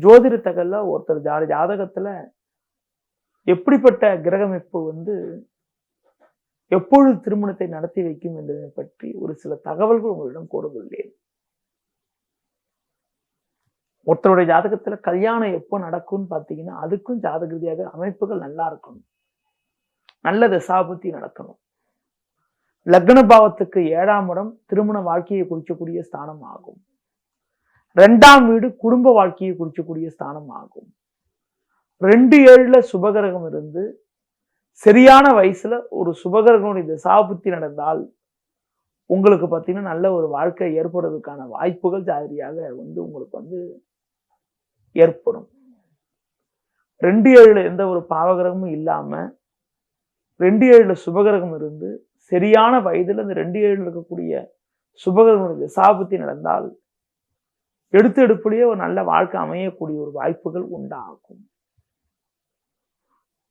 ஜோதிட தகவல்ல ஒருத்தர் ஜாதகத்துல எப்படிப்பட்ட கிரகமைப்பு எப்பொழுது திருமணத்தை நடத்தி வைக்கும் என்பதை பற்றி ஒரு சில தகவல்கள் உங்களிடம் கூறவில்லை. ஒருத்தருடைய ஜாதகத்துல கல்யாணம் எப்போ நடக்கும்னு பாத்தீங்கன்னா அதுக்கும் ஜாதக ரீதியாக அமைப்புகள் நல்லா இருக்கணும், நல்ல தசாபுத்தி நடக்கணும். லக்ன பாவத்துக்கு 7ஆம் இடம் திருமண வாழ்க்கையை குறிக்கக்கூடிய ஸ்தானம் ஆகும். 2ஆம் வீடு குடும்ப வாழ்க்கையை குறிக்கக்கூடிய ஸ்தானம் ஆகும். 2-7ல சுபகிரகம் இருந்து சரியான வயசுல ஒரு சுபகிரகனுடைய தசாபுத்தி நடந்தால் உங்களுக்கு பார்த்தீங்கன்னா நல்ல ஒரு வாழ்க்கை ஏற்படுவதற்கான வாய்ப்புகள் ஜாதிரியாக உங்களுக்கு ஏற்படும். 2-7ல எந்த ஒரு பாவகிரகமும் இல்லாம 2-7ல சுபகிரகம் இருந்து சரியான வயதுல இந்த 2-7ல இருக்கக்கூடிய சுபகிரகனுடைய தசாபுத்தி நடந்தால் எடுப்பிலேயே ஒரு நல்ல வாழ்க்கை அமையக்கூடிய ஒரு வாய்ப்புகள் உண்டாகும்.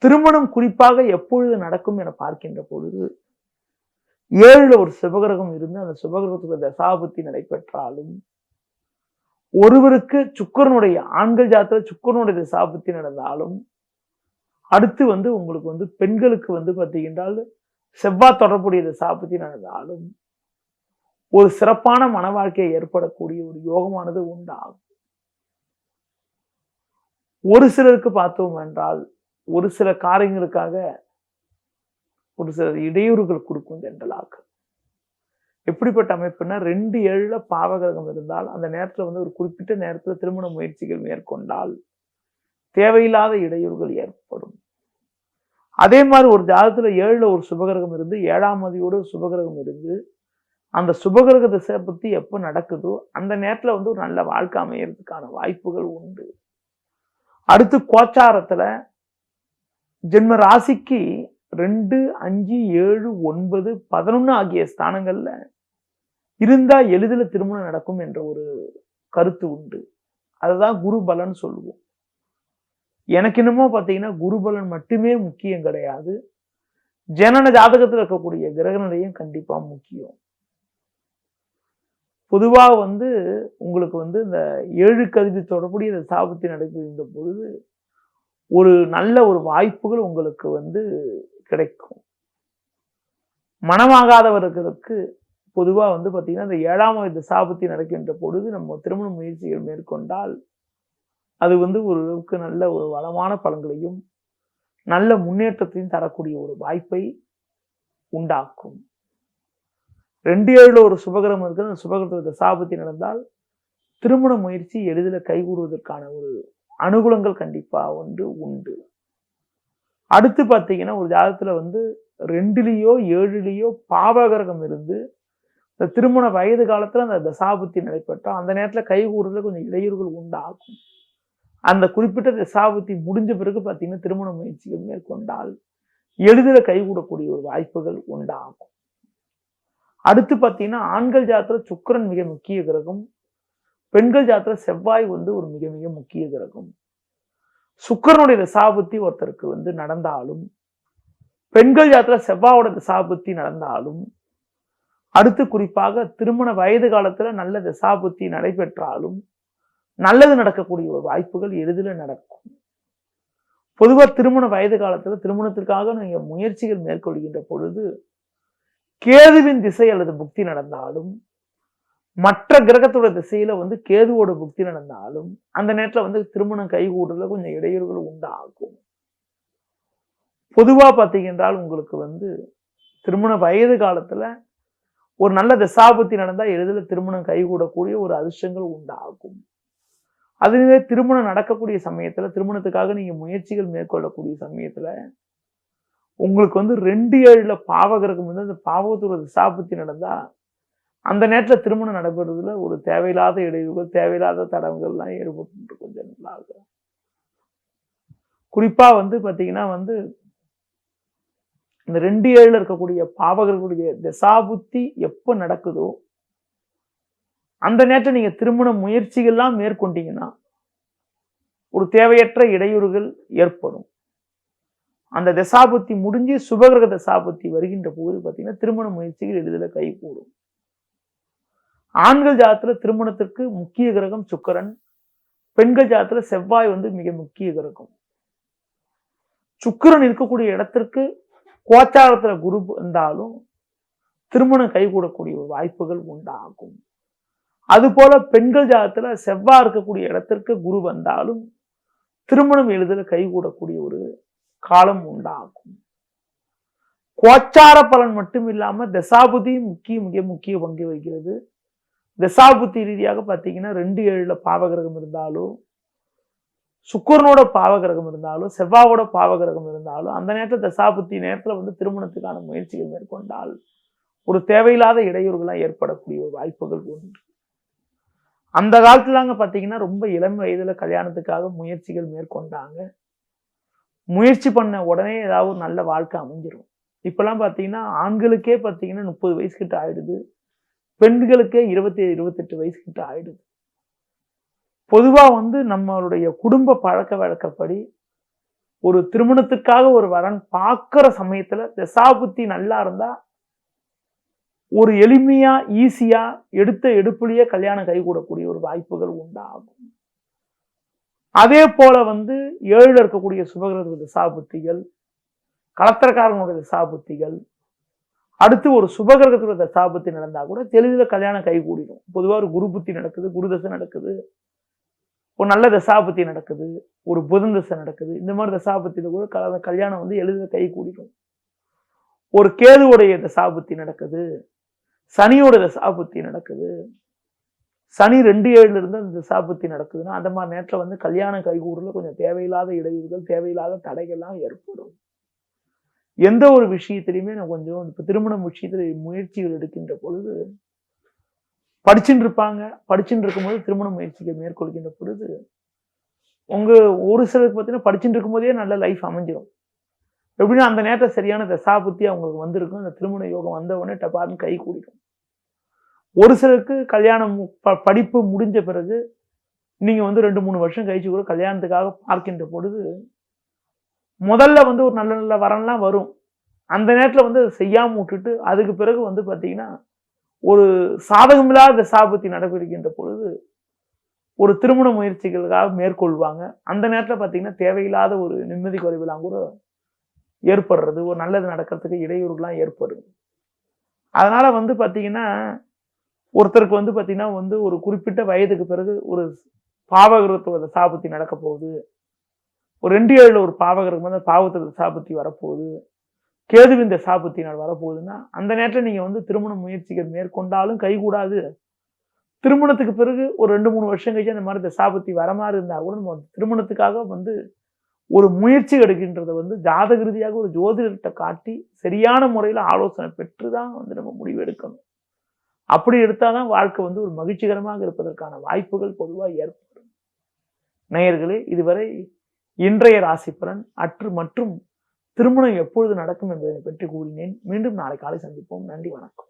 திருமணம் குறிப்பாக எப்பொழுது நடக்கும் என பார்க்கின்ற பொழுது 7ல ஒரு சுபகிரகம் இருந்து அந்த சுபகிரகத்துக்கு தசாபுத்தி நடைபெற்றாலும், ஒருவருக்கு சுக்கிரனுடைய ஆண்கள் ஜாதகத்துல சுக்கிரனுடைய தசாபுத்தி நடந்தாலும், அடுத்து உங்களுக்கு பெண்களுக்கு பார்த்தீங்கன்றால் செவ்வாய் தொடர்புடைய தசாபுத்தி நடந்தாலும் ஒரு சிறப்பான மன வாழ்க்கையை ஏற்படக்கூடிய ஒரு யோகமானது உண்டாகும். ஒரு சிலருக்கு பார்த்தோம் என்றால் ஒரு சில காரியங்களுக்காக ஒரு சில இடையூறுகள் கொடுக்கும் ஜென்ரலாக. எப்படிப்பட்ட அமைப்புனா 2-7ல பாவகிரகம் இருந்தால் அந்த நேரத்துல ஒரு குறிப்பிட்ட நேரத்துல திருமண முயற்சிகள் மேற்கொண்டால் தேவையில்லாத இடையூறுகள் ஏற்படும். அதே மாதிரி ஒரு ஜாதகத்துல 7ல ஒரு சுபகிரகம் இருந்து 7ஆம் அதியோடு சுபகிரகம் இருந்து அந்த சுபகிரக திசை பத்தி எப்ப நடக்குதோ அந்த நேரத்துல ஒரு நல்ல வாழ்க்கை அமையறதுக்கான வாய்ப்புகள் உண்டு. அடுத்து கோச்சாரத்துல ஜென்ம ராசிக்கு 2, 5, 7, 9, 11 ஆகிய ஸ்தானங்கள்ல இருந்தா எளிதில் திருமணம் நடக்கும் என்ற ஒரு கருத்து உண்டு. அதுதான் குரு பலன் சொல்லுவோம். எனக்கு என்னமோ பார்த்தீங்கன்னா குரு பலன் மட்டுமே முக்கியம் கிடையாது, ஜனன ஜாதகத்தில் இருக்கக்கூடிய கிரக நிலையும் கண்டிப்பா முக்கியம். பொதுவா உங்களுக்கு இந்த 7 கதிரி தொடர்புடைய இந்த சாபத்தை நடைபெறுகின்ற பொழுது ஒரு நல்ல ஒரு வாய்ப்புகள் உங்களுக்கு கிடைக்கும். மனமாகாதவர்களுக்கு பொதுவா பார்த்தீங்கன்னா இந்த 7ஆம் தசாபுத்தி நடக்கின்ற பொழுது நம்ம திருமண முயற்சிகள் மேற்கொண்டால் அது ஓரளவுக்கு நல்ல ஒரு வளமான பலன்களையும் நல்ல முன்னேற்றத்தையும் தரக்கூடிய ஒரு வாய்ப்பை உண்டாக்கும். 2-7ல ஒரு சுபகிரகம் இருக்கு, அந்த சுபகிரக தசாபுத்தி நடந்தால் திருமண முயற்சி எளிதில் கைகூடுவதற்கான ஒரு அனுகூலங்கள் கண்டிப்பா உண்டு. அடுத்து பார்த்தீங்கன்னா ஒரு ஜாதகத்துல 2லயோ 7லயோ பாவகிரகம் இருந்து இந்த திருமண வயது காலத்துல அந்த தசாபுத்தி நடைபெற்றா அந்த நேரத்துல கைகூடுறதுல கொஞ்சம் இடையூறுகள் உண்டாகும். அந்த குறிப்பிட்ட தசாபுத்தி முடிஞ்ச பிறகு பார்த்தீங்கன்னா திருமண முயற்சிகள் மேற்கொண்டால் எளிதில் கைகூடக்கூடிய ஒரு வாய்ப்புகள் உண்டாகும். அடுத்து பார்த்தீங்கன்னா ஆண்கள் ஜாதகத்துல சுக்கிரன் மிக முக்கிய கிரகம், பெண்கள் ஜாதகத்துல செவ்வாய் ஒரு மிக மிக முக்கிய கிரகம். சுக்கிரனுடைய தசாபுத்தி ஒருத்தருக்கு நடந்தாலும், பெண்கள் ஜாதகத்துல செவ்வாயோட தசாபுத்தி நடந்தாலும், அடுத்து குறிப்பாக திருமண வயது காலத்துல நல்ல தசாபுத்தி நடைபெற்றாலும் நல்லது நடக்கக்கூடிய ஒரு வாய்ப்புகள் எளிதில் நடக்கும். பொதுவா திருமண வயது காலத்துல திருமணத்திற்காக நீங்க முயற்சிகள் மேற்கொள்கின்ற பொழுது கேதுவின் திசை அல்லது புக்தி நடந்தாலும், மற்ற கிரகத்தோட திசையில கேதுவோட புக்தி நடந்தாலும் அந்த நேரத்துல திருமணம் கைகூடுறதுல கொஞ்சம் இடையூறுகள் உண்டாகும். பொதுவா பார்த்தீங்கன்றால் உங்களுக்கு திருமண வயது காலத்துல ஒரு நல்ல தசாபுத்தி நடந்தா எளிதில் திருமணம் கைகூடக்கூடிய ஒரு அதிர்ஷ்டங்கள் உண்டாகும். அதுவே திருமணம் நடக்கக்கூடிய சமயத்துல திருமணத்துக்காக நீங்க முயற்சிகள் மேற்கொள்ளக்கூடிய சமயத்துல உங்களுக்கு 2-7ல பாவகிரகம் அந்த பாவத்தோட தசாபுத்தி நடந்தா அந்த நேரத்துல திருமணம் நடைபெறுவதில் ஒரு தேவையில்லாத இடையூறுகள் தேவையில்லாத தடங்கள்லாம் ஏற்பட்டு கொஞ்சம் நல்லாக. குறிப்பா பார்த்தீங்கன்னா இந்த 2-7ல இருக்கக்கூடிய பாவகர்களுடைய தசாபுத்தி எப்ப நடக்குதோ அந்த நேரத்தில் நீங்க திருமண முயற்சிகள்லாம் மேற்கொண்டீங்கன்னா ஒரு தேவையற்ற இடையூறுகள் ஏற்படும். அந்த தசாபுத்தி முடிஞ்சு சுபகிரக தசாபுத்தி வருகின்ற போது பார்த்தீங்கன்னா திருமண முயற்சிகள் எளிதில் கைகூடும். ஆண்கள் ஜாதகத்துல திருமணத்திற்கு முக்கிய கிரகம் சுக்கிரன், பெண்கள் ஜாதகத்துல செவ்வாய் வந்து மிக முக்கிய கிரகம். சுக்கிரன் இருக்கக்கூடிய இடத்திற்கு கோச்சாரத்துல குரு இருந்தாலும் திருமணம் கைகூடக்கூடிய ஒரு வாய்ப்புகள் உண்டாகும். அது போல பெண்கள் ஜாதகத்துல செவ்வாய் இருக்கக்கூடிய இடத்திற்கு குரு வந்தாலும் திருமணம் எளிதில் கைகூடக்கூடிய ஒரு காலம் உண்டாகும். கோச்சார பலன் மட்டும் இல்லாம தசாபுதி மிக முக்கிய பங்கு வகிக்கிறது. தசாபுத்தி ரீதியாக பார்த்தீங்கன்னா 2-7 பாவகிரகம் இருந்தாலும், சுக்கிரனோட பாவகிரகம் இருந்தாலும், செவ்வாவோட பாவகிரகம் இருந்தாலும், அந்த நேரத்தில் தசாபுத்தி நேரத்தில் வந்து திருமணத்துக்கான முயற்சிகள் மேற்கொண்டால் ஒரு தேவையில்லாத இடையூறுகளாக ஏற்படக்கூடிய வாய்ப்புகள் உண்டு. அந்த காலத்துலாங்க பார்த்தீங்கன்னா ரொம்ப இளம் வயதுல கல்யாணத்துக்காக முயற்சிகள் மேற்கொண்டாங்க. முயற்சி பண்ண உடனே ஏதாவது ஒரு நல்ல வாழ்க்கை அமைஞ்சிரும். இப்பெல்லாம் பார்த்தீங்கன்னா ஆண்களுக்கே பார்த்தீங்கன்னா 30 வயசு கிட்ட ஆயிடுது, பெண்களுக்கே 27-28 வயசு கிட்ட ஆயிடுது. பொதுவா வந்து நம்மளுடைய குடும்ப பழக்க வழக்கப்படி ஒரு திருமணத்துக்காக ஒரு வரன் பார்க்கிற சமயத்துல தசாபுத்தி நல்லா இருந்தா ஒரு எளிமையா ஈஸியா எடுத்த எடுப்புலயே கல்யாணம் கைகூடக்கூடிய ஒரு வாய்ப்புகள் உண்டாகும். அதே போல வந்து 7 இருக்கக்கூடிய சுபகிரக தசாபுத்திகள், கலத்திரக்காரனுடைய தசாபுத்திகள், அடுத்து ஒரு சுபகிரகத்தோட தசாபுத்தி நடந்தா கூட தெளிவில் கல்யாணம் கைகூடிடும். பொதுவா ஒரு குரு புத்தி நடக்குது, குரு தசை நடக்குது, ஒரு நல்ல தசாபுத்தி நடக்குது, ஒரு புதன் தசை நடக்குது, இந்த மாதிரி தசாபுத்தியில கூட கல்யாணம் வந்து எளிதில் கைகூடிடும். ஒரு கேதுவுடைய தசாபுத்தி நடக்குது, சனியோட தசாபுத்தி நடக்குது, சனி 2-7 இருந்து அந்த தசாபுத்தி நடக்குதுன்னா அந்த மாதிரி நேரத்தில் வந்து கல்யாணம் கைகூடல கொஞ்சம் தேவையில்லாத இடையூறுகள், தேவையில்லாத தடைகள்லாம் ஏற்படும். எந்த ஒரு விஷயத்திலையுமே நான் கொஞ்சம் இப்போ திருமணம் விஷயத்துல முயற்சிகள் எடுக்கின்ற பொழுது படிச்சுட்டு இருப்பாங்க, படிச்சுட்டு இருக்கும்போது திருமண முயற்சிகள் மேற்கொள்கின்ற பொழுது ஒரு சிலருக்கு பார்த்தீங்கன்னா படிச்சுட்டு இருக்கும்போதே நல்ல லைஃப் அமைஞ்சிடும். எப்படின்னா அந்த நேரத்தில் சரியான தசாபுத்தி அவங்களுக்கு வந்திருக்கும், அந்த திருமண யோகம் வந்த உடனே டபார்னு கை கூடிடும். ஒரு சிலருக்கு கல்யாணம் படிப்பு முடிஞ்ச பிறகு நீங்க வந்து 2-3 வருஷம் கழிச்சு கூட கல்யாணத்துக்காக பார்க்கின்ற பொழுது முதல்ல வந்து ஒரு நல்ல நல்ல வரன்லாம் வரும். அந்த நேரத்தில் வந்து அதை செய்யாம விட்டுட்டு அதுக்கு பிறகு வந்து பார்த்தீங்கன்னா ஒரு சாதகமில்லாத தசாபுத்தி நடைபெறுகின்ற பொழுது ஒரு திருமண முயற்சிகளுக்காக மேற்கொள்வாங்க. அந்த நேரத்தில் பார்த்தீங்கன்னா தேவையில்லாத ஒரு நிம்மதி குறைவுலாம் கூட ஏற்படுறது, ஒரு நல்லது நடக்கிறதுக்கு இடையூறுலாம் ஏற்படுது. அதனால வந்து பார்த்தீங்கன்னா ஒருத்தருக்கு வந்து பார்த்தீங்கன்னா வந்து ஒரு குறிப்பிட்ட வயதுக்கு பிறகு ஒரு பாவகிரகத்தோட தசாபுத்தி நடக்க போகுது, ஒரு 2-7 ஒரு பாவகிரகம் வந்து பாவத்தோட தசாபுத்தி வரப்போகுது, கேதுவின் தசாபுத்தி வரப்போகுதுன்னா அந்த நேரத்தில் நீங்க வந்து திருமண முயற்சிகள் மேற்கொண்டாலும் கைகூடாது. திருமணத்துக்கு பிறகு ஒரு 2-3 வருஷம் கழிச்சு அந்த மாதிரி தசாபுத்தி வர மாதிரி இருந்தா கூட நம்ம திருமணத்துக்காக வந்து ஒரு முயற்சி எடுக்கின்றதை வந்து ஜாதக ரீதியாக ஒரு ஜோதிடர்கிட்ட காட்டி சரியான முறையில் ஆலோசனை பெற்றுதான் வந்து நம்ம முடிவு எடுக்கணும். அப்படி எடுத்தாதான் வாழ்க்கை வந்து ஒரு மகிழ்ச்சிகரமாக இருப்பதற்கான வாய்ப்புகள் பொதுவாக ஏற்படும். நேயர்களே, இதுவரை இன்றைய ராசி பலன் மற்றும் திருமணம் எப்பொழுது நடக்கும் என்பதை பற்றி கூறினேன். மீண்டும் நாளை காலை சந்திப்போம். நன்றி, வணக்கம்.